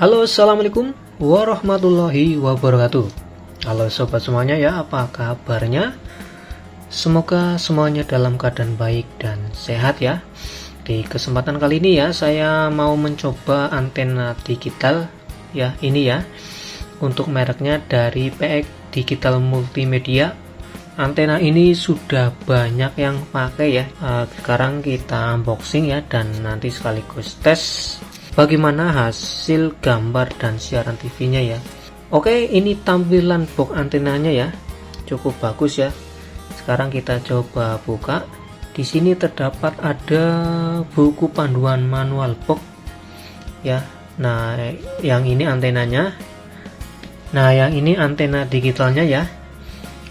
Halo, assalamualaikum warahmatullahi wabarakatuh. Halo sobat semuanya ya, apa kabarnya? Semoga semuanya dalam keadaan baik dan sehat ya. Di kesempatan kali ini ya, saya mau mencoba antena digital ya, ini ya. Untuk mereknya dari PX Digital Multimedia. Antena ini sudah banyak yang pakai ya. Sekarang kita unboxing ya, dan nanti sekaligus tes bagaimana hasil gambar dan siaran TV-nya ya. Oke, ini tampilan box antenanya ya, cukup bagus ya. Sekarang kita coba buka. Di sini terdapat ada buku panduan manual box ya. Nah, yang ini antenanya. Nah, yang ini antena digitalnya ya.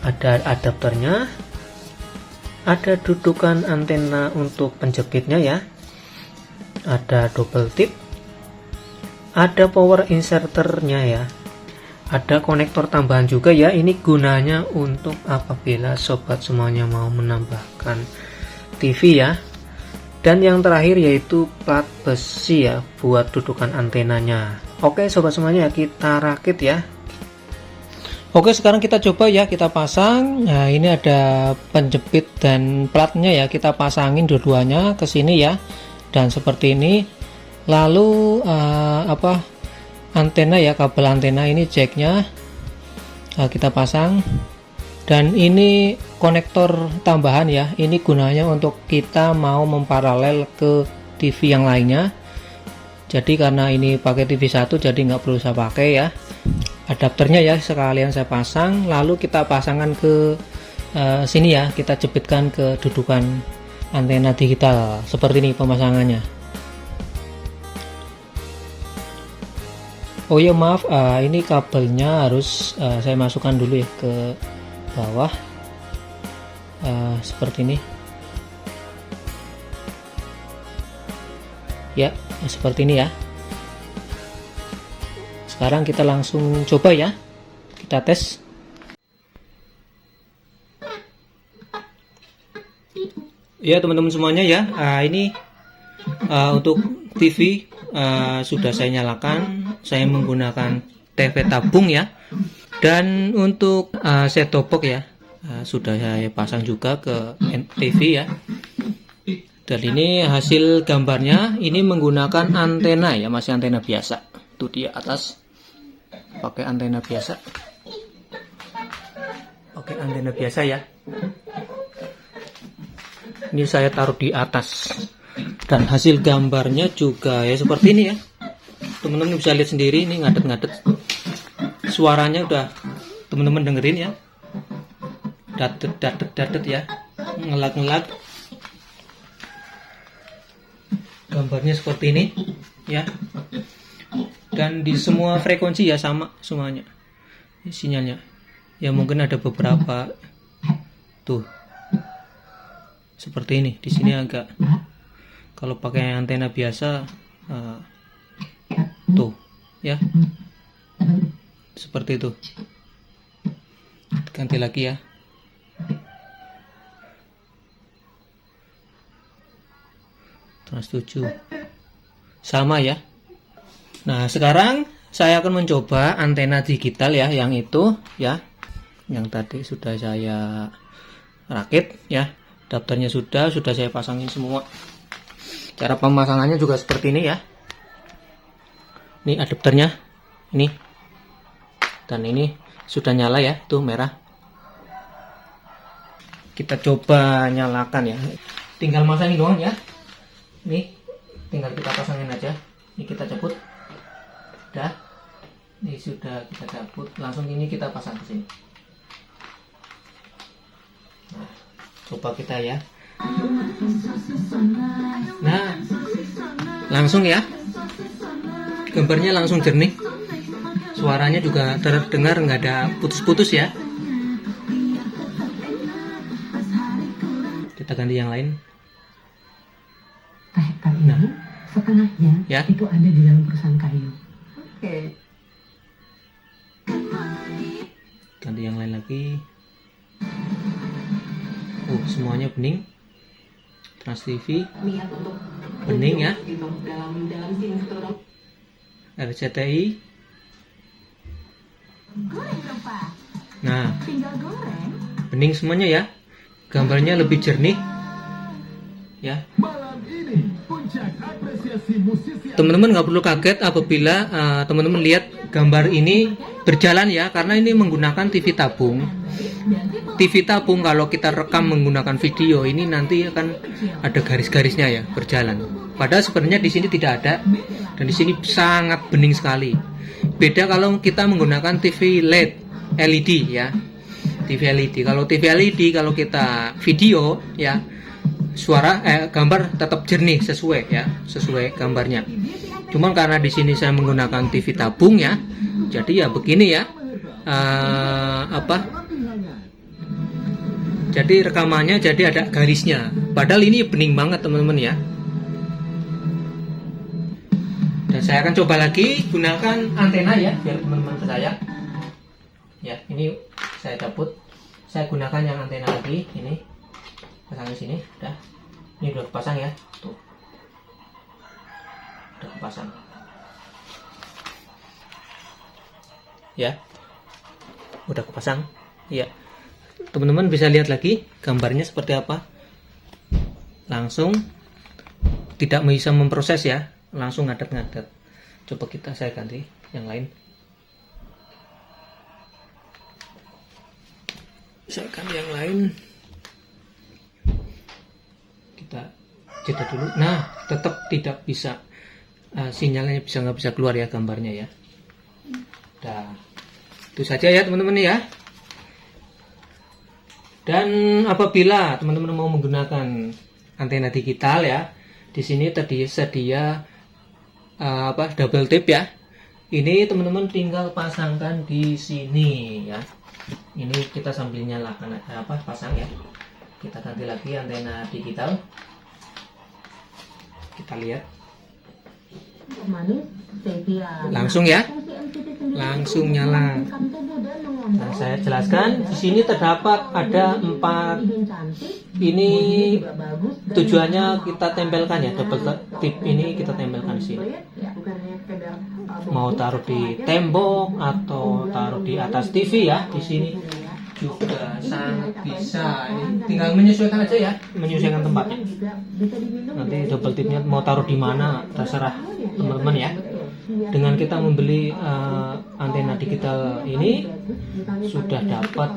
Ada adapternya, ada dudukan antena untuk penjepitnya ya, ada double tip, ada power inserternya ya, ada konektor tambahan juga ya. Ini gunanya untuk apabila sobat semuanya mau menambahkan TV ya. Dan yang terakhir yaitu plat besi ya, buat dudukan antenanya. Oke sobat semuanya, kita rakit ya. Oke, sekarang kita coba ya, kita pasang. Nah, ini ada penjepit dan platnya ya, kita pasangin dua-duanya ke sini ya, dan seperti ini. Lalu antena ya, kabel antena ini jacknya kita pasang, dan ini konektor tambahan ya. Ini gunanya untuk kita mau memparalel ke TV yang lainnya. Jadi karena ini pakai TV 1, jadi nggak perlu saya pakai ya. Adapternya ya sekalian saya pasang, lalu kita pasangkan ke sini ya, kita jepitkan ke dudukan antena digital. Seperti ini pemasangannya. Oh ya maaf, ini kabelnya harus saya masukkan dulu ya ke bawah, seperti ini ya, seperti ini ya. Sekarang kita langsung coba ya, kita tes. Ya teman-teman semuanya ya, ini untuk TV sudah saya nyalakan. Saya menggunakan TV tabung ya. Dan untuk set top box ya, sudah saya pasang juga ke TV ya. Dan ini hasil gambarnya, ini menggunakan antena ya, masih antena biasa. Itu di atas pakai antena biasa, ya. Ini saya taruh di atas, dan hasil gambarnya juga ya seperti ini ya. Teman-teman bisa lihat sendiri, ini ngadet-ngadet. Suaranya udah teman-teman dengerin ya, dadet ya, ngelak-ngelak. Gambarnya seperti ini ya. Dan di semua frekuensi ya sama semuanya sinyalnya ya. Mungkin ada beberapa tuh seperti ini. Di sini agak, kalau pakai antena biasa tuh ya seperti itu. Ganti lagi ya. Trans 7 sama ya. Nah sekarang saya akan mencoba antena digital ya, yang itu ya, yang tadi sudah saya rakit ya. Adapternya sudah saya pasangin semua. Cara pemasangannya juga seperti ini ya. Ini adapternya ini, dan ini sudah nyala ya, tuh merah. Kita coba nyalakan ya, tinggal masangin doang ya. Ini tinggal kita pasangin aja. Ini kita cabut. Udah, ini sudah kita cabut, langsung ini kita pasang ke sini. Nah, coba kita ya. Nah, langsung ya, gambarnya langsung jernih, suaranya juga terdengar, nggak ada putus-putus ya. Kita ganti yang lain. Nah, setengahnya ya, itu ada di dalam perusahaan kayu. Oke. Ganti yang lain lagi. Semuanya bening. Trans TV bening ya. RCTI. Nah, bening semuanya ya. Gambarnya lebih jernih ya. Teman-teman nggak perlu kaget apabila teman-teman lihat gambar ini berjalan ya, karena ini menggunakan TV tabung. TV tabung kalau kita rekam menggunakan video ini nanti akan ada garis-garisnya ya, berjalan. Padahal sebenarnya di sini tidak ada, dan di sini sangat bening sekali. Beda kalau kita menggunakan TV LED, LED ya, TV LED. Kalau TV LED kalau kita video ya, gambar tetap jernih sesuai ya, sesuai gambarnya. Cuman karena di sini saya menggunakan TV tabung ya, jadi ya begini ya, jadi rekamannya jadi ada garisnya. Padahal ini bening banget teman-teman ya. Dan saya akan coba lagi gunakan antena ya, biar teman-teman percaya. Ya, ini saya cabut. Saya gunakan yang antena lagi, ini. Pasang di sini, udah. Ini udah kepasang ya, tuh. Udah kepasang. Ya. Udah kepasang. Iya. Teman-teman bisa lihat lagi gambarnya seperti apa. Langsung tidak bisa memproses ya, langsung ngadet-ngadet. Coba saya ganti yang lain. Saya ganti yang lain. Kita jeda dulu. Nah, tetap tidak bisa, sinyalnya nggak bisa keluar ya gambarnya ya. Nah, itu saja ya teman-teman ya. Dan apabila teman-teman mau menggunakan antena digital ya, di sini tersedia double tip ya. Ini teman-teman tinggal pasangkan di sini ya. Ini kita sambil nyalakan pasang ya. Kita ganti lagi antena digital. Kita lihat. Langsung ya. Langsung nyala. Nah, saya jelaskan di sini terdapat ada 4. Ini tujuannya kita tempelkan ya, double tip ini kita tempelkan di sini. Mau taruh di tembok atau taruh di atas TV ya, di sini juga sangat bisa. Ini tinggal menyesuaikan aja ya, menyesuaikan tempatnya. Nanti double tipnya mau taruh di mana terserah teman-teman ya. Dengan kita membeli antena digital ini sudah dapat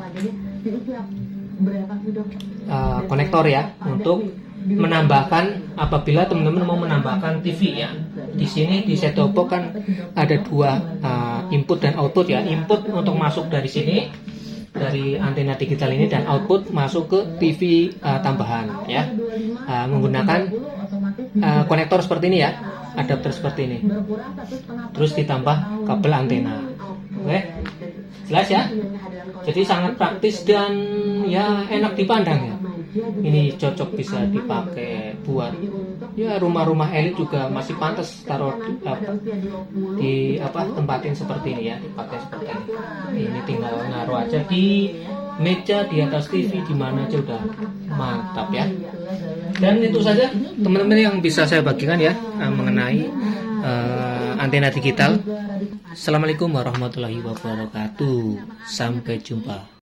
konektor ya, untuk menambahkan apabila teman-teman mau menambahkan TV ya. Di sini di set-top box kan ada 2 input dan output ya. Input untuk masuk dari sini, dari antena digital ini, dan output masuk ke TV tambahan ya, menggunakan konektor seperti ini ya, adapter seperti ini, terus ditambah kabel antena. Oke, jelas ya. Jadi sangat praktis dan ya enak dipandang ya. Ini cocok bisa dipakai buat ya rumah-rumah elit juga masih pantas taruh tempatin seperti ini ya, dipakai seperti ini. Ini tinggal naruh aja di meja, di atas TV, di mana aja udah mantap ya. Dan itu saja teman-teman yang bisa saya bagikan ya mengenai antena digital. Assalamualaikum warahmatullahi wabarakatuh. Sampai jumpa.